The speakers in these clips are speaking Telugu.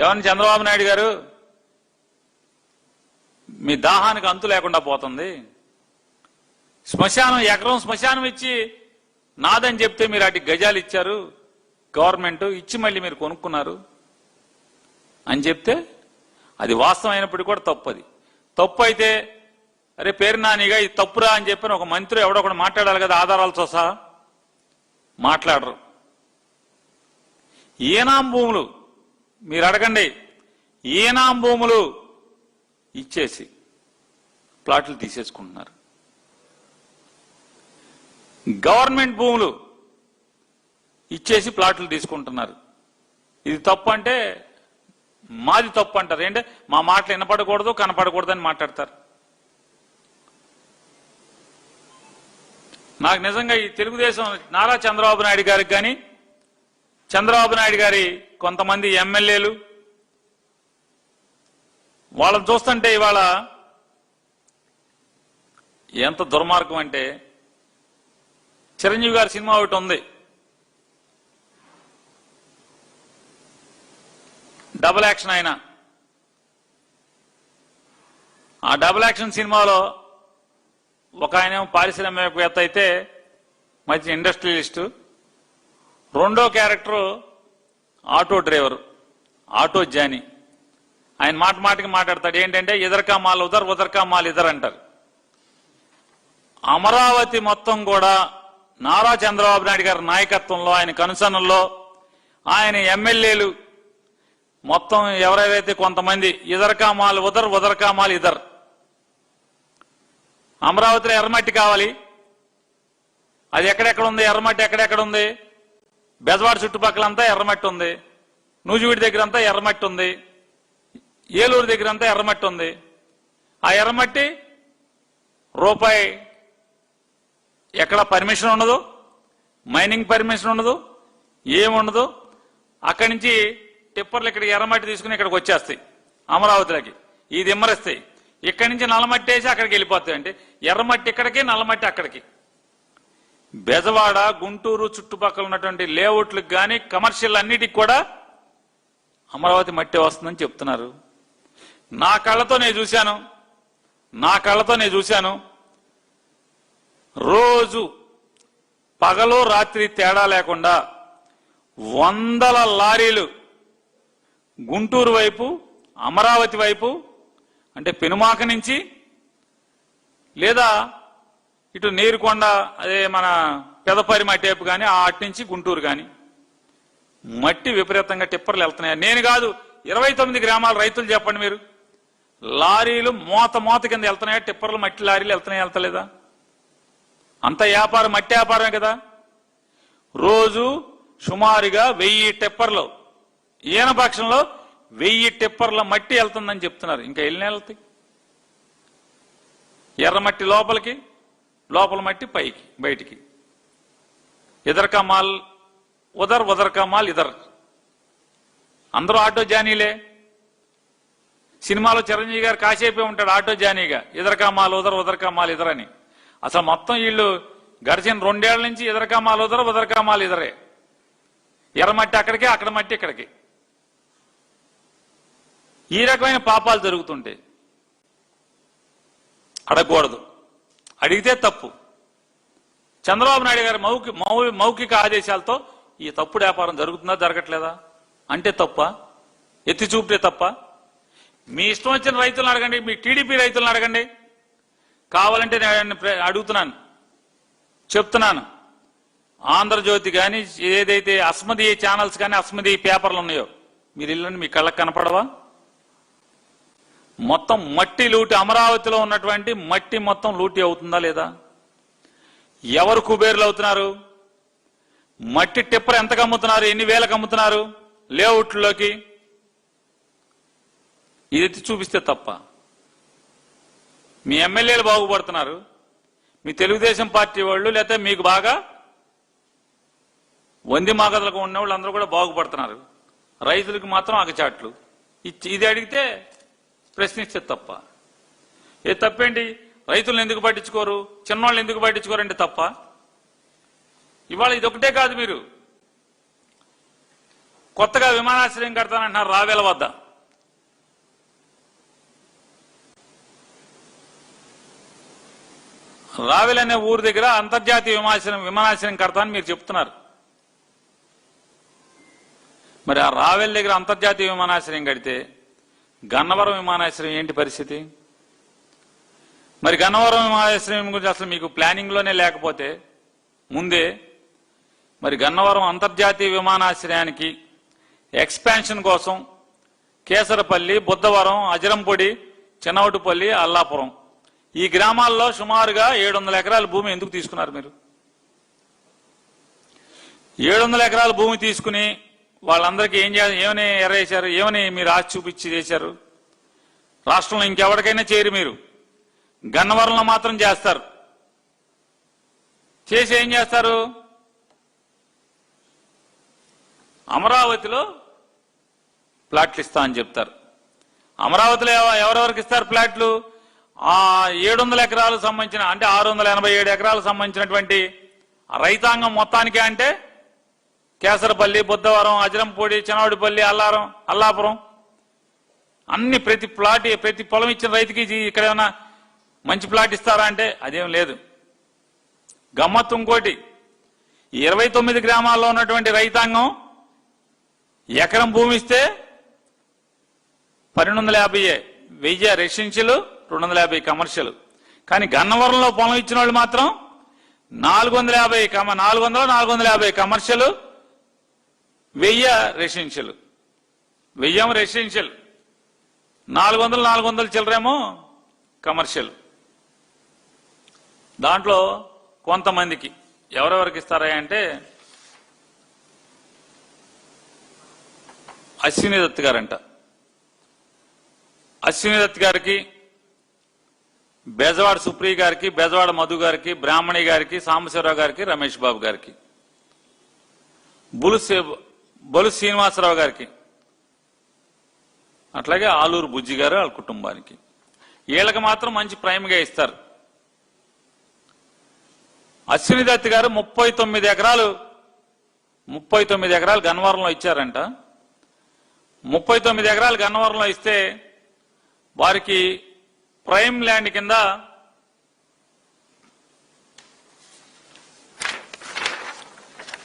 ఏమన్నా చంద్రబాబు నాయుడు గారు మీ దాహానికి అంతు లేకుండా పోతుంది, శ్మశానం ఎకరం శ్మశానం ఇచ్చి నాదని చెప్తే మీరు అటు గజాలు ఇచ్చారు, గవర్నమెంట్ ఇచ్చి మళ్ళీ మీరు కొనుక్కున్నారు అని చెప్తే అది వాస్తవం అయినప్పటికీ కూడా తప్పది. తప్పు అయితే అరే పేరు నానిగా ఇది తప్పురా అని చెప్పిన ఒక మంత్రి ఎవడో ఒకడు మాట్లాడాలి కదా, ఆధారాలతో సహా. మాట్లాడరు. ఈనాం భూములు మీరు అడగండి, ఈనాం భూములు ఇచ్చేసి ప్లాట్లు తీసేసుకుంటున్నారు. గవర్నమెంట్ భూములు ఇచ్చేసి ప్లాట్లు తీసుకుంటున్నారు. ఇది తప్పు అంటే మాది తప్పు అంటారు. ఏంటంటే మా మాటలు వినపడకూడదు కనపడకూడదు అని మాట్లాడతారు. నాకు నిజంగా ఈ తెలుగుదేశం నారా చంద్రబాబు నాయుడు గారికి కానీ చంద్రబాబు నాయుడు గారి కొంతమంది ఎమ్మెల్యేలు వాళ్ళని చూస్తుంటే ఇవాళ ఎంత దుర్మార్గం అంటే, చిరంజీవి గారి సినిమా ఒకటి ఉంది, డబుల్ యాక్షన్. ఆయన ఆ డబుల్ యాక్షన్ సినిమాలో ఒక ఆయన పారిశ్రామికవేత్త అయితే మంచి ఇండస్ట్రియలిస్టు, రెండో character auto driver, auto Johnny. ఆయన మాట మాటకి మాట్లాడతాడు ఏంటంటే ఇదర్కా మాల్ ఉదర్ ఉదర్కా మాల్ ఇదర్ అంటారు. అమరావతి మొత్తం కూడా నారా చంద్రబాబు నాయుడు గారి నాయకత్వంలో ఆయన కనుసన్నల్లో ఆయన ఎమ్మెల్యేలు మొత్తం ఎవరైతే కొంతమంది ఇదర్కా మాల్ ఉదర్ ఉదర్కా మాల్ ఇదర్. అమరావతిలో ఎర్రమట్టి కావాలి, అది ఎక్కడెక్కడ ఉంది, ఎర్రమట్టి ఎక్కడెక్కడ ఉంది, బెజవాడ చుట్టుపక్కలంతా ఎర్రమట్టి ఉంది, నూజివీడి దగ్గర అంతా ఎర్రమట్టి ఉంది, ఏలూరు దగ్గర అంతా ఎర్రమట్టి ఉంది. ఆ ఎర్రమట్టి రూపాయి ఎక్కడ పర్మిషన్ ఉండదు, మైనింగ్ పర్మిషన్ ఉండదు, ఏముండదు. అక్కడి నుంచి టిప్పర్లు ఇక్కడికి ఎర్రమట్టి తీసుకుని ఇక్కడికి వచ్చేస్తాయి అమరావతిలోకి, ఇది ఇమ్మరిస్తాయి. ఇక్కడి నుంచి నల్లమట్టి వేసి అక్కడికి వెళ్ళిపోతాయి. అంటే ఎర్రమట్టి ఇక్కడికి, నల్లమట్టి అక్కడికి. బెజవాడ గుంటూరు చుట్టుపక్కల ఉన్నటువంటి లేఅవుట్లకు కానీ కమర్షియల్ అన్నిటికి కూడా అమరావతి మట్టి వస్తుందని చెప్తున్నారు. నా కళ్ళతో నేను చూశాను. రోజు పగలు రాత్రి తేడా లేకుండా వందల లారీలు గుంటూరు వైపు, అమరావతి వైపు, అంటే పెనుమాక నుంచి లేదా ఇటు నీరుకొండ, అదే మన పెదపరి మట్టి వైపు కానీ అటు నుంచి గుంటూరు కానీ మట్టి విపరీతంగా టిప్పర్లు వెళ్తున్నాయి. నేను కాదు, 29 గ్రామాల రైతులు చెప్పండి మీరు. లారీలు మోత కింద వెళ్తున్నాయా, టిప్పర్లు మట్టి లారీలు వెళ్తున్నాయా, వెళ్తలేదా? అంత వ్యాపారం మట్టి వ్యాపారమే కదా. రోజు సుమారుగా 1000 టిప్పర్లు, ఈయన పక్షంలో 1000 టిప్పర్ల మట్టి వెళ్తుందని చెప్తున్నారు. ఇంకా ఎన్ని వెళ్తాయి? ఎర్రమట్టి లోపలికి, లోపల మట్టి పైకి బయటికి. ఇదర్కా మాల్ ఉదర్ ఉదర్కా మాల్ ఇదర్. అందరూ ఆటో జానీలే. సినిమాలో చిరంజీవి గారు కాసేపే ఉంటాడు ఆటో జానీగా, ఇదర్కా మాల్ ఉదర్ ఉదర్కా మాల్ ఇదర్ అని. అసలు మొత్తం వీళ్ళు గడిచిన 2 ఏళ్ల నుంచి ఇదర్కా మాల్ ఉదర్ ఉదర్కా మాల్ ఇదరే. ఎర్రమట్టి అక్కడికి, అక్కడ మట్టి ఇక్కడికి. ఈ రకమైన పాపాలు జరుగుతుంటే అడగకూడదు, అడిగితే తప్పు. చంద్రబాబు నాయుడు గారి మౌఖిక ఆదేశాలతో ఈ తప్పుడు వ్యాపారం జరుగుతుందా, జరగట్లేదా అంటే తప్ప, ఎత్తి చూపితే తప్ప. మీ ఇష్టం వచ్చిన రైతులను అడగండి, మీ టీడీపీ రైతులను అడగండి. కావాలంటే నేను అడుగుతున్నాను, చెప్తున్నాను. ఆంధ్రజ్యోతి కానీ ఏదైతే అస్మదీ ఛానల్స్ కానీ అస్మదీ పేపర్లు ఉన్నాయో మీరు ఇల్లండి, మీ కళ్ళకు కనపడవా? మొత్తం మట్టి లూటి, అమరావతిలో ఉన్నటువంటి మట్టి మొత్తం లూటి అవుతుందా లేదా? ఎవరు కుబేర్లు అవుతున్నారు? మట్టి టిప్పర్ ఎంతకు అమ్ముతున్నారు, ఎన్ని వేలకు అమ్ముతున్నారు లేఅవుట్లోకి? ఇది చూపిస్తే తప్ప. మీ ఎమ్మెల్యేలు బాగుపడుతున్నారు, మీ తెలుగుదేశం పార్టీ వాళ్ళు, లేకపోతే మీకు బాగా వంది మాగదలకు ఉన్న వాళ్ళు అందరూ కూడా బాగుపడుతున్నారు. రైతులకు మాత్రం ఆగచాట్లు. ఇది అడిగితే ప్రశ్నిస్తే తప్ప. ఏ తప్పేంటి? రైతులను ఎందుకు పట్టించుకోరు, చిన్నవాళ్ళు ఎందుకు పట్టించుకోరంటే తప్ప. ఇవాళ ఇదొకటే కాదు, మీరు కొత్తగా విమానాశ్రయం కడతానంటున్నారు రావేల వద్ద. రావెల్ అనే ఊరు దగ్గర అంతర్జాతీయ విమానాశ్రయం కడతానని మీరు చెప్తున్నారు. మరి ఆ రావెల్ దగ్గర అంతర్జాతీయ విమానాశ్రయం కడితే గన్నవరం విమానాశ్రయం ఏంటి పరిస్థితి? మరి గన్నవరం విమానాశ్రయం గురించి అసలు మీకు ప్లానింగ్ లోనే లేకపోతే ముందే మరి గన్నవరం అంతర్జాతీయ విమానాశ్రయానికి ఎక్స్పాన్షన్ కోసం కేసరపల్లి, బుద్ధవరం, అజరంపొడి, చిన్నవటుపల్లి, అల్లాపురం ఈ గ్రామాల్లో సుమారుగా 700 ఎకరాల భూమి ఎందుకు తీసుకున్నారు మీరు? 700 ఎకరాల భూమి తీసుకుని వాళ్ళందరికీ ఏమని ఎర్రేశారు? ఏమని మీరు ఆశ చూపించి చేశారు? రాష్ట్రంలో ఇంకెవరికైనా చేయరు, మీరు గన్నవరంలో మాత్రం చేస్తారు. చేసి ఏం చేస్తారు? అమరావతిలో ప్లాట్లు ఇస్తా అని చెప్తారు. అమరావతిలో ఎవరెవరికి ఇస్తారు ప్లాట్లు? ఆ 700 ఎకరాలకు సంబంధించిన అంటే 687 ఎకరాలకు సంబంధించినటువంటి రైతాంగం మొత్తానికే అంటే కేసరపల్లి, బుద్ధవరం, అజరంపూడి, చిన్నవాడిపల్లి, అల్లాపురం అన్ని ప్రతి పొలం ఇచ్చిన రైతుకి ఇక్కడ ఏమైనా మంచి ప్లాట్ ఇస్తారా అంటే అదేం లేదు. గమ్మత్తు ఇంకోటి, 29 గ్రామాల్లో ఉన్నటువంటి రైతాంగం ఎకరం భూమి ఇస్తే 1250, 1000 రెసిడెన్షియల్, 250 కమర్షియల్. కానీ గన్నవరంలో పొలం ఇచ్చిన వాళ్ళు మాత్రం 450 కమర్షియల్, 1000 రెసిడెన్షియల్. 1000 రెసిడెన్షియల్, 400 చిల్లరేమో కమర్షియల్. దాంట్లో కొంతమందికి ఎవరెవరికి ఇస్తారా అంటే అశ్విని దత్ గారంట. అశ్విని దత్ గారికి, బెజవాడ సుప్రియ గారికి, బెజవాడ మధు గారికి, బ్రాహ్మణి గారికి, సాంబశివరావు గారికి, రమేష్ బాబు గారికి, బొలు శ్రీనివాసరావు గారికి, అట్లాగే ఆలూరు బుజ్జి గారు వాళ్ళ కుటుంబానికి. వీళ్ళకి మాత్రం మంచి ప్రైమ్గా ఇస్తారు. అశ్విని దత్ గారు 39 ఎకరాలు గన్నవరంలో ఇచ్చారంట. 39 ఎకరాలు గన్నవరంలో ఇస్తే వారికి ప్రైమ్ ల్యాండ్ కింద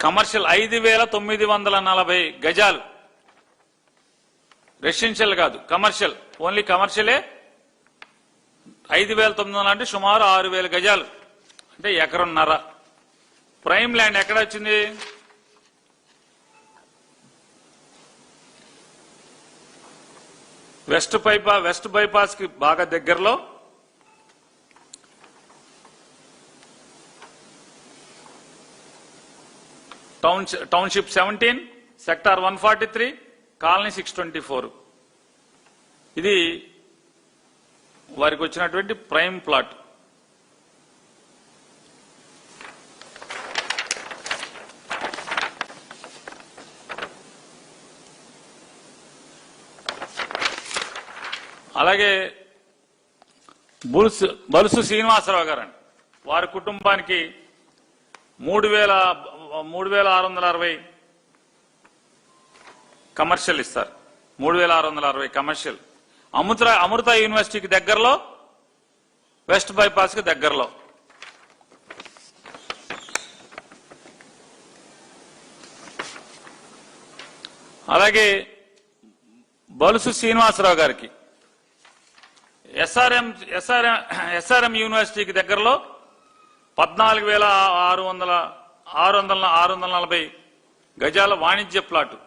కమర్షియల్ 5940 గజాలు, రెసిడెన్షియల్ కాదు కమర్షియల్, ఓన్లీ కమర్షియలే 5900 అంటే సుమారు 6000 గజాలు అంటే ఎకరన్నర ప్రైమ్ ల్యాండ్ ఎక్కడ వచ్చింది? వెస్ట్ బైపాస్ కి బాగా దగ్గరలో టౌన్షిప్ 17, సెక్టార్ 143, కాలనీ 624. ఇది వారికి వచ్చినటువంటి ప్రైమ్ ప్లాట్. అలాగే బలుసు శ్రీనివాసరావు గారండి, వారి కుటుంబానికి 3660 కమర్షియల్ ఇస్తారు. 3660 కమర్షియల్ అమృత యూనివర్సిటీకి దగ్గరలో, వెస్ట్ బైపాస్ కి దగ్గరలో. అలాగే బలుసు శ్రీనివాసరావు గారికి ఎస్ఆర్ఎం యూనివర్సిటీకి దగ్గరలో 14,640 గజాల వాణిజ్య ప్లాటు.